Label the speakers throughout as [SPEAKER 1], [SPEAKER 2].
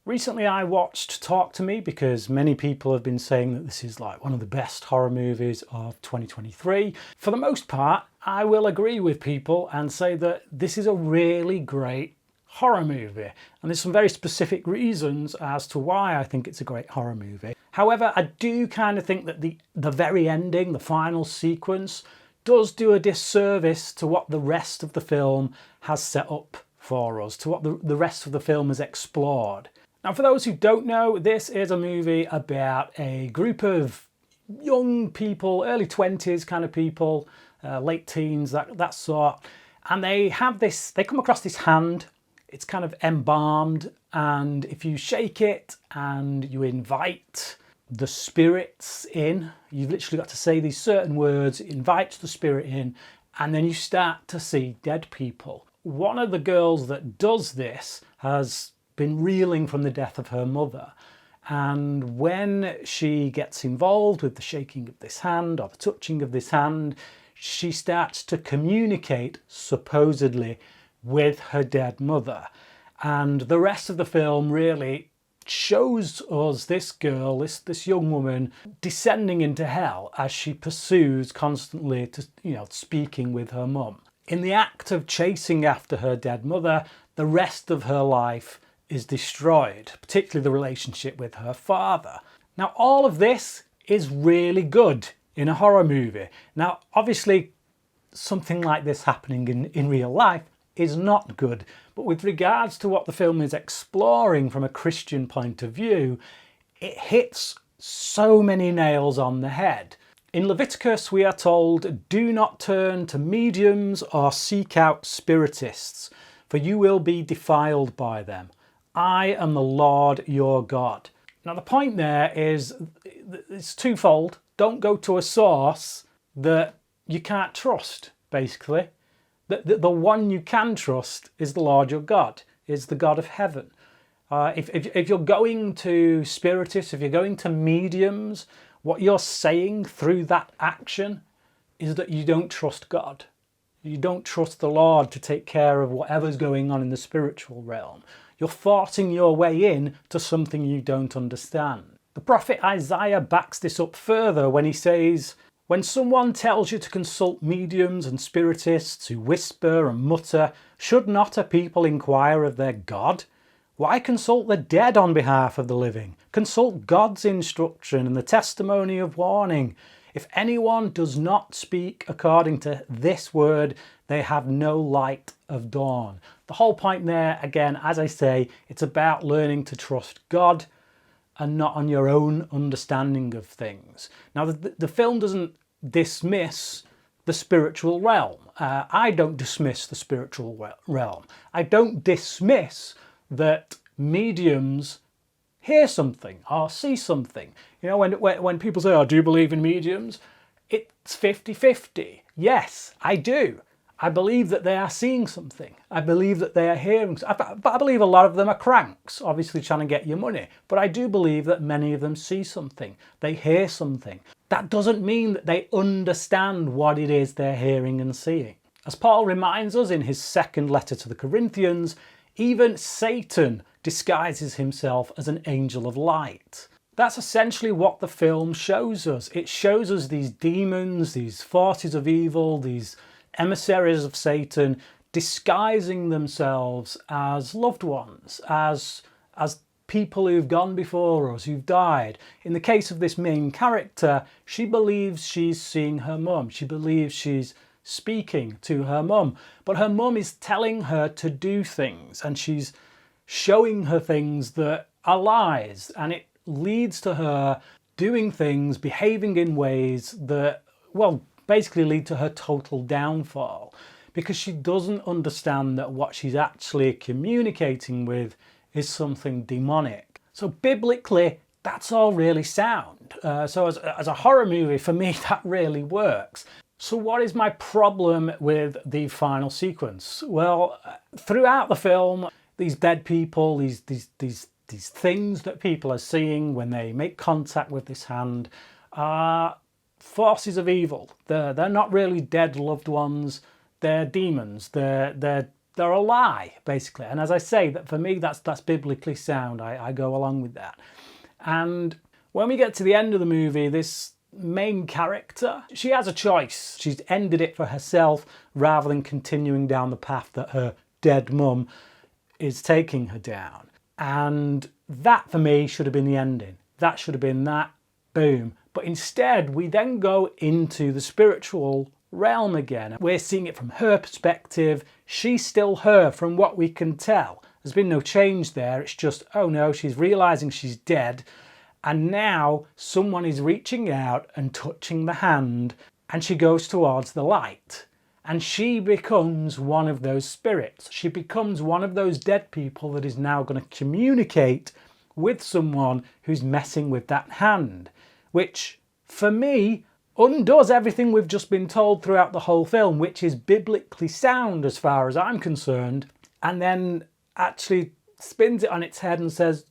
[SPEAKER 1] Recently I watched Talk to Me because many people have been saying that this is like one of the best horror movies of 2023. For the most part, I will agree with people and say that this is a really great horror movie. And there's some very specific reasons as to why I think it's a great horror movie. However, I do kind of think that the very ending, the final sequence, does do a disservice to what the rest of the film has set up for us, to what the rest of the film has explored. Now, for those who don't know, this is a movie about a group of young people, early 20s kind of people, late teens, that sort. And they come across this hand. It's kind of embalmed, and if you shake it and you invite the spirits in, you've literally got to say these certain words, it invites the spirit in, and then you start to see dead people. One of the girls that does this has been reeling from the death of her mother, and when she gets involved with the shaking of this hand or the touching of this hand, she starts to communicate supposedly with her dead mother. And the rest of the film really shows us this girl, this young woman, descending into hell as she pursues constantly to, speaking with her mum. In the act of chasing after her dead mother, the rest of her life is destroyed, particularly the relationship with her father. Now, all of this is really good in a horror movie. Now, obviously, something like this happening in real life is not good, but with regards to what the film is exploring from a Christian point of view, it hits so many nails on the head. In Leviticus, we are told, "Do not turn to mediums or seek out spiritists, for you will be defiled by them. I am the Lord your God." Now, the point there is, it's twofold. Don't go to a source that you can't trust, basically. The one you can trust is the Lord your God, is the God of heaven. If you're going to spiritists, if you're going to mediums, what you're saying through that action is that you don't trust God. You don't trust the Lord to take care of whatever's going on in the spiritual realm. You're forcing your way in to something you don't understand. The prophet Isaiah backs this up further when he says, "When someone tells you to consult mediums and spiritists who whisper and mutter, should not a people inquire of their God? Why consult the dead on behalf of the living? Consult God's instruction and the testimony of warning. If anyone does not speak according to this word, they have no light of dawn." The whole point there, again, as I say, it's about learning to trust God and not on your own understanding of things. Now, the film doesn't dismiss the spiritual realm. I don't dismiss the spiritual realm. I don't dismiss that mediums hear something or see something. When people say, "Oh, do you believe in mediums?" It's 50-50. Yes, I do. I believe that they are seeing something. I believe that they are hearing something. But I believe a lot of them are cranks, obviously trying to get your money. But I do believe that many of them see something. They hear something. That doesn't mean that they understand what it is they're hearing and seeing. As Paul reminds us in his second letter to the Corinthians, even Satan disguises himself as an angel of light. That's essentially what the film shows us. It shows us these demons, these forces of evil, these emissaries of Satan disguising themselves as loved ones, as people who've gone before us, who've died. In the case of this main character, she believes she's seeing her mum. She believes she's speaking to her mum, but her mum is telling her to do things, and she's showing her things that are lies, and it leads to her doing things, behaving in ways that, basically lead to her total downfall, because she doesn't understand that what she's actually communicating with is something demonic. So biblically, that's all really sound. So as a horror movie, for me, that really works. So what is my problem with the final sequence? Well, throughout the film, these dead people, these things that people are seeing when they make contact with this hand are forces of evil. They're not really dead loved ones. They're demons. They're they're a lie, basically. And as I say, that for me, that's biblically sound. I go along with that. And when we get to the end of the movie, this main character, she has a choice. She's ended it for herself rather than continuing down the path that her dead mum is taking her down. And that for me should have been the ending. That should have been that, boom. But instead we then go into the spiritual realm again. We're seeing it from her perspective. She's still her from what we can tell. There's been no change there. It's just, oh no, she's realizing she's dead. And now someone is reaching out and touching the hand, and she goes towards the light. And she becomes one of those spirits. She becomes one of those dead people that is now going to communicate with someone who's messing with that hand. Which, for me, undoes everything we've just been told throughout the whole film, which is biblically sound as far as I'm concerned, and then actually spins it on its head and says,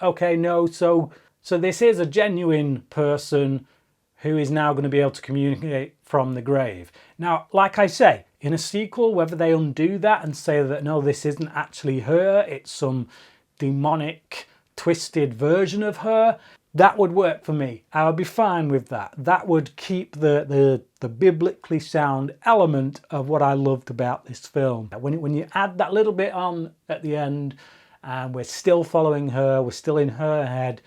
[SPEAKER 1] okay, no, so this is a genuine person who is now going to be able to communicate from the grave. Now, like I say, in a sequel, whether they undo that and say that, no, this isn't actually her, it's some demonic, twisted version of her, that would work for me. I would be fine with that. That would keep the biblically sound element of what I loved about this film. When you add that little bit on at the end, and we're still following her, we're still in her head,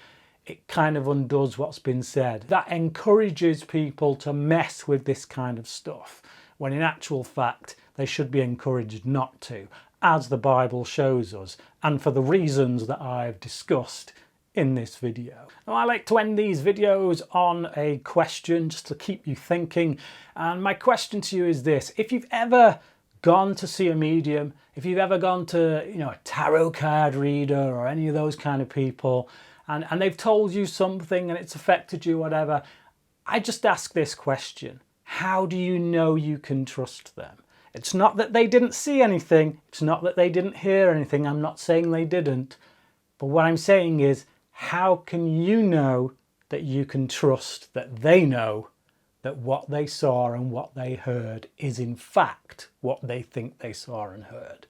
[SPEAKER 1] it kind of undoes what's been said. That encourages people to mess with this kind of stuff, when in actual fact they should be encouraged not to, as the Bible shows us, and for the reasons that I've discussed in this video. Now, I like to end these videos on a question just to keep you thinking, and my question to you is this: if you've ever gone to see a medium, if you've ever gone to, a tarot card reader or any of those kind of people, and they've told you something and it's affected you, whatever, I just ask this question: how do you know you can trust them? It's not that they didn't see anything, it's not that they didn't hear anything, I'm not saying they didn't, but what I'm saying is, how can you know that you can trust that they know that what they saw and what they heard is in fact what they think they saw and heard?